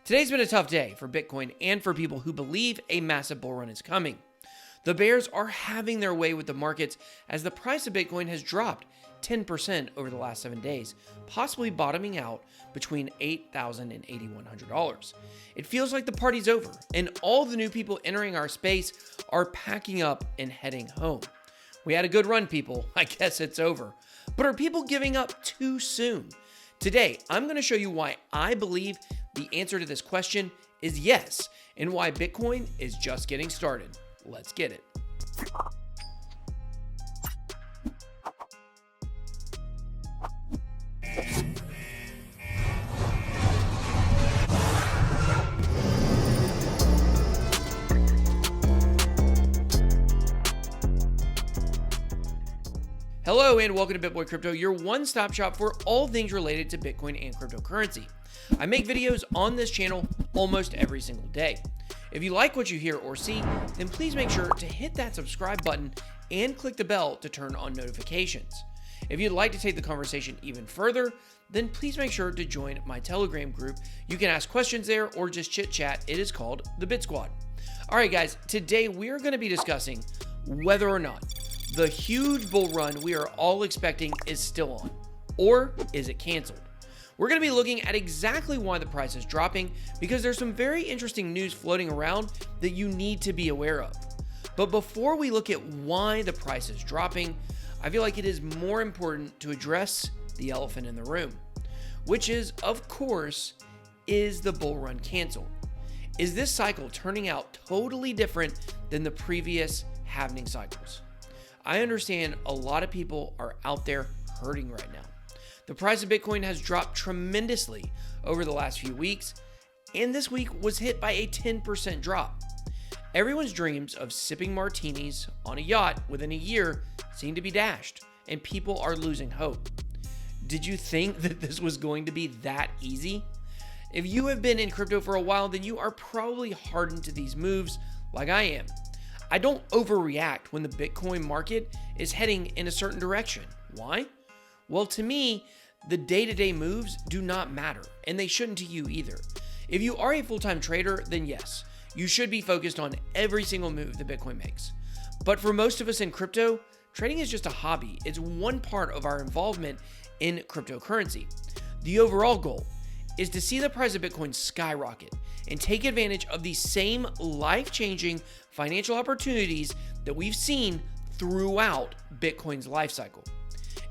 Today's been a tough day for Bitcoin and for people who believe a massive bull run is coming. The bears are having their way with the markets as the price of Bitcoin has dropped 10% over the last 7 days, possibly bottoming out between $8,000 and $8,100. It feels like the party's over, and all the new people entering our space are packing up and heading home. We had a good run, people. I guess it's over. But are people giving up too soon? Today, I'm going to show you why I believe the answer to this question is yes, and why Bitcoin is just getting started. Let's get it. Hello and welcome to BitBoy Crypto, your one-stop shop for all things related to Bitcoin and cryptocurrency. I make videos on this channel almost every single day. If you like what you hear or see, then please make sure to hit that subscribe button and click the bell to turn on notifications. If you'd like to take the conversation even further, then please make sure to join my Telegram group. You can ask questions there or just chit chat. It is called the Bit Squad. All right, guys, today we are going to be discussing whether or not the huge bull run we are all expecting is still on, or is it canceled? We're going to be looking at exactly why the price is dropping, because there's some very interesting news floating around that you need to be aware of. But before we look at why the price is dropping, I feel like it is more important to address the elephant in the room, which is, of course, is the bull run canceled? Is this cycle turning out totally different than the previous halving cycles? I understand a lot of people are out there hurting right now. The price of Bitcoin has dropped tremendously over the last few weeks, and this week was hit by a 10% drop. Everyone's dreams of sipping martinis on a yacht within a year seem to be dashed, and people are losing hope. Did you think that this was going to be that easy? If you have been in crypto for a while, then you are probably hardened to these moves like I am. I don't overreact when the Bitcoin market is heading in a certain direction. Why? Well, to me, the day-to-day moves do not matter, and they shouldn't to you either. If you are a full-time trader, then yes, you should be focused on every single move that Bitcoin makes. But for most of us in crypto, trading is just a hobby. It's one part of our involvement in cryptocurrency. The overall goal is to see the price of Bitcoin skyrocket and take advantage of the same life-changing financial opportunities that we've seen throughout Bitcoin's life cycle.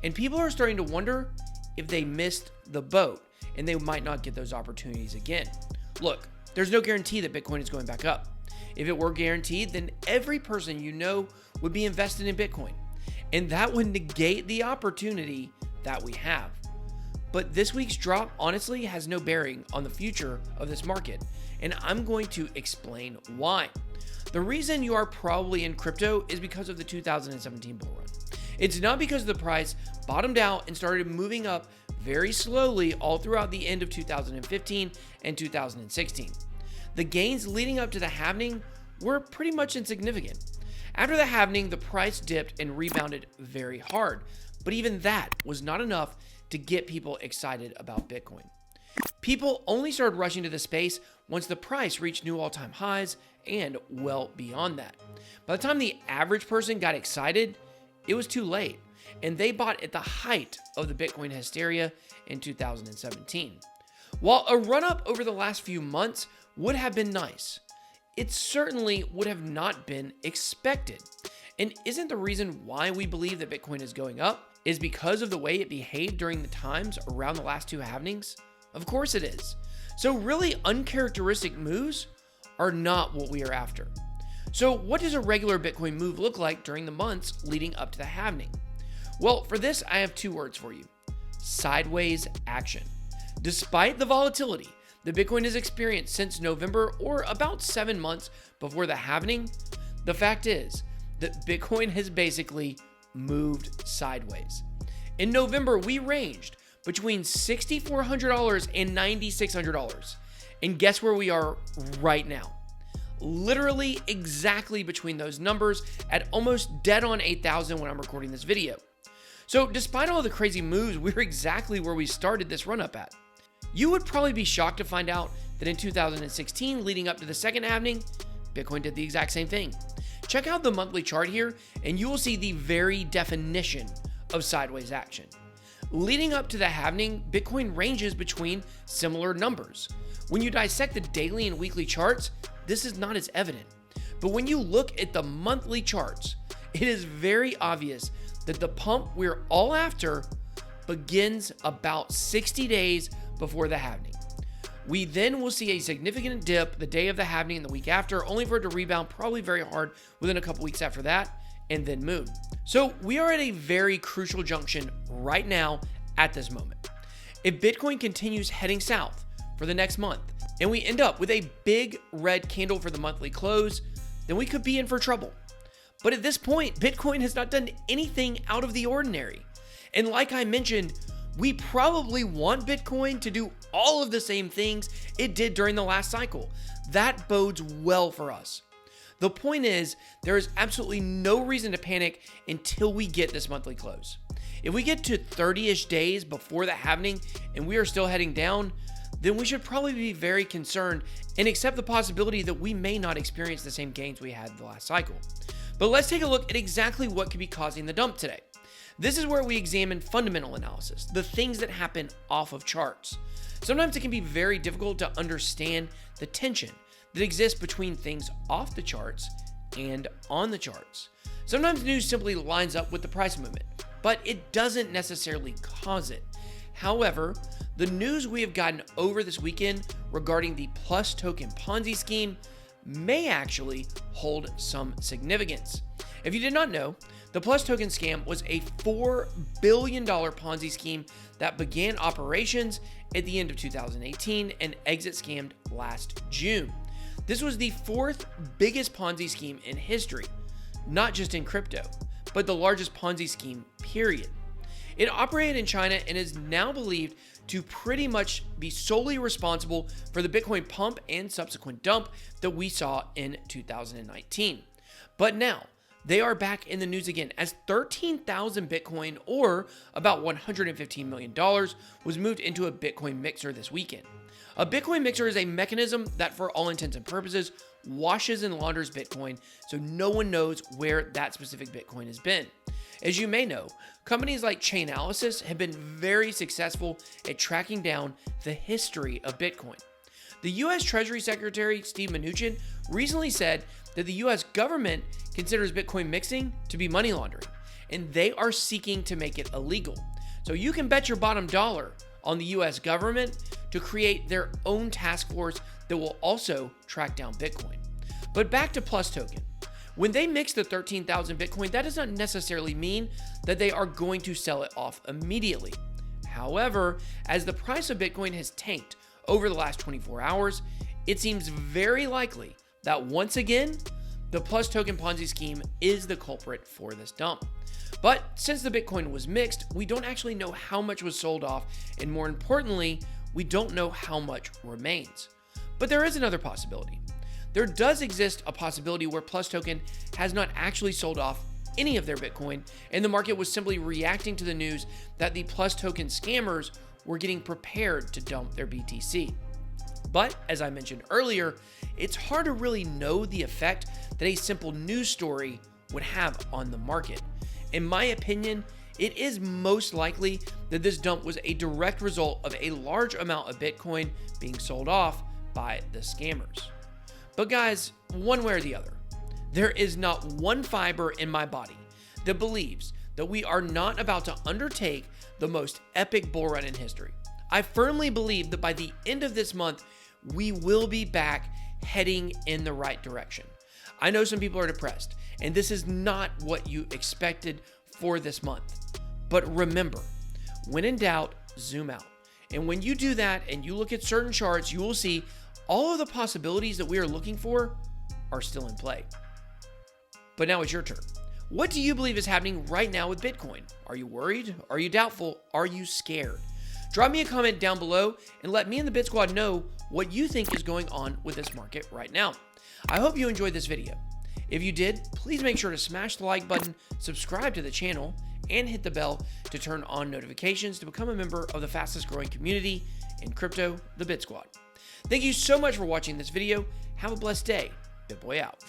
And people are starting to wonder if they missed the boat and they might not get those opportunities again. Look, there's no guarantee that Bitcoin is going back up. If it were guaranteed, then every person you know would be invested in Bitcoin, and that would negate the opportunity that we have. But this week's drop honestly has no bearing on the future of this market, and I'm going to explain why. The reason you are probably in crypto is because of the 2017 bull run. It's not because the price bottomed out and started moving up very slowly all throughout the end of 2015 and 2016. The gains leading up to the halving were pretty much insignificant. After the halving, the price dipped and rebounded very hard, but even that was not enough to get people excited about Bitcoin. People only started rushing to the space once the price reached new all-time highs and well beyond that. By the time the average person got excited, it was too late, and they bought at the height of the Bitcoin hysteria in 2017. While a run-up over the last few months would have been nice, it certainly would have not been expected. And isn't the reason why we believe that Bitcoin is going up is because of the way it behaved during the times around the last two halvings? Of course it is. So really uncharacteristic moves are not what we are after. So what does a regular Bitcoin move look like during the months leading up to the halving? Well, for this, I have two words for you: sideways action. Despite the volatility that Bitcoin has experienced since November, or about 7 months before the halving, the fact is that Bitcoin has basically moved sideways. In November, we ranged between $6,400 and $9,600. And guess where we are right now? Literally exactly between those numbers at almost dead on 8,000 when I'm recording this video. So despite all the crazy moves, we're exactly where we started this run up at. You would probably be shocked to find out that in 2016, leading up to the second halving, Bitcoin did the exact same thing. Check out the monthly chart here, and you will see the very definition of sideways action. Leading up to the halving, Bitcoin ranges between similar numbers. When you dissect the daily and weekly charts, this is not as evident. But when you look at the monthly charts, it is very obvious that the pump we're all after begins about 60 days before the halving. We then will see a significant dip the day of the halving and the week after, only for it to rebound probably very hard within a couple weeks after that, and then move. So we are at a very crucial junction right now at this moment. If Bitcoin continues heading south for the next month, and we end up with a big red candle for the monthly close, then we could be in for trouble. But at this point, Bitcoin has not done anything out of the ordinary. And like I mentioned, we probably want Bitcoin to do all of the same things it did during the last cycle. That bodes well for us. The point is, there is absolutely no reason to panic until we get this monthly close. If we get to 30-ish days before the halving and we are still heading down, then we should probably be very concerned and accept the possibility that we may not experience the same gains we had the last cycle. But let's take a look at exactly what could be causing the dump today. This is where we examine fundamental analysis, the things that happen off of charts. Sometimes it can be very difficult to understand the tension that exists between things off the charts and on the charts. Sometimes news simply lines up with the price movement, but it doesn't necessarily cause it. However, the news we have gotten over this weekend regarding the Plus token Ponzi scheme may actually hold some significance. If you did not know, the Plus token scam was a $4 billion Ponzi scheme that began operations at the end of 2018 and exit scammed last June. This was the fourth biggest Ponzi scheme in history, not just in crypto, but the largest Ponzi scheme, period. It operated in China and is now believed to pretty much be solely responsible for the Bitcoin pump and subsequent dump that we saw in 2019. But now, they are back in the news again as 13,000 Bitcoin, or about $115 million, was moved into a Bitcoin mixer this weekend. A Bitcoin mixer is a mechanism that, for all intents and purposes, washes and launders Bitcoin so no one knows where that specific Bitcoin has been. As you may know, companies like Chainalysis have been very successful at tracking down the history of Bitcoin. The U.S. Treasury Secretary Steve Mnuchin recently said that the U.S. government considers Bitcoin mixing to be money laundering, and they are seeking to make it illegal. So you can bet your bottom dollar on the U.S. government to create their own task force that will also track down Bitcoin. But back to Plus token. When they mix the 13,000 Bitcoin, that does not necessarily mean that they are going to sell it off immediately. However, as the price of Bitcoin has tanked over the last 24 hours, it seems very likely that once again, the Plus token Ponzi scheme is the culprit for this dump. But since the Bitcoin was mixed, we don't actually know how much was sold off, and more importantly, we don't know how much remains. But there is another possibility. There does exist a possibility where Plus token has not actually sold off any of their Bitcoin, and the market was simply reacting to the news that the Plus token scammers were getting prepared to dump their BTC. But as I mentioned earlier, it's hard to really know the effect that a simple news story would have on the market. In my opinion, it is most likely that this dump was a direct result of a large amount of Bitcoin being sold off by the scammers. But guys, one way or the other, there is not one fiber in my body that believes that we are not about to undertake the most epic bull run in history. I firmly believe that by the end of this month, we will be back heading in the right direction. I know some people are depressed, and this is not what you expected for this month. But remember, when in doubt, zoom out. And when you do that and you look at certain charts, you will see all of the possibilities that we are looking for are still in play. But now it's your turn. What do you believe is happening right now with Bitcoin? Are you worried? Are you doubtful? Are you scared? Drop me a comment down below and let me and the Bit Squad know what you think is going on with this market right now. I hope you enjoyed this video. If you did, please make sure to smash the like button, subscribe to the channel, and hit the bell to turn on notifications to become a member of the fastest growing community in crypto, the Bit Squad. Thank you so much for watching this video. Have a blessed day. BitBoy out.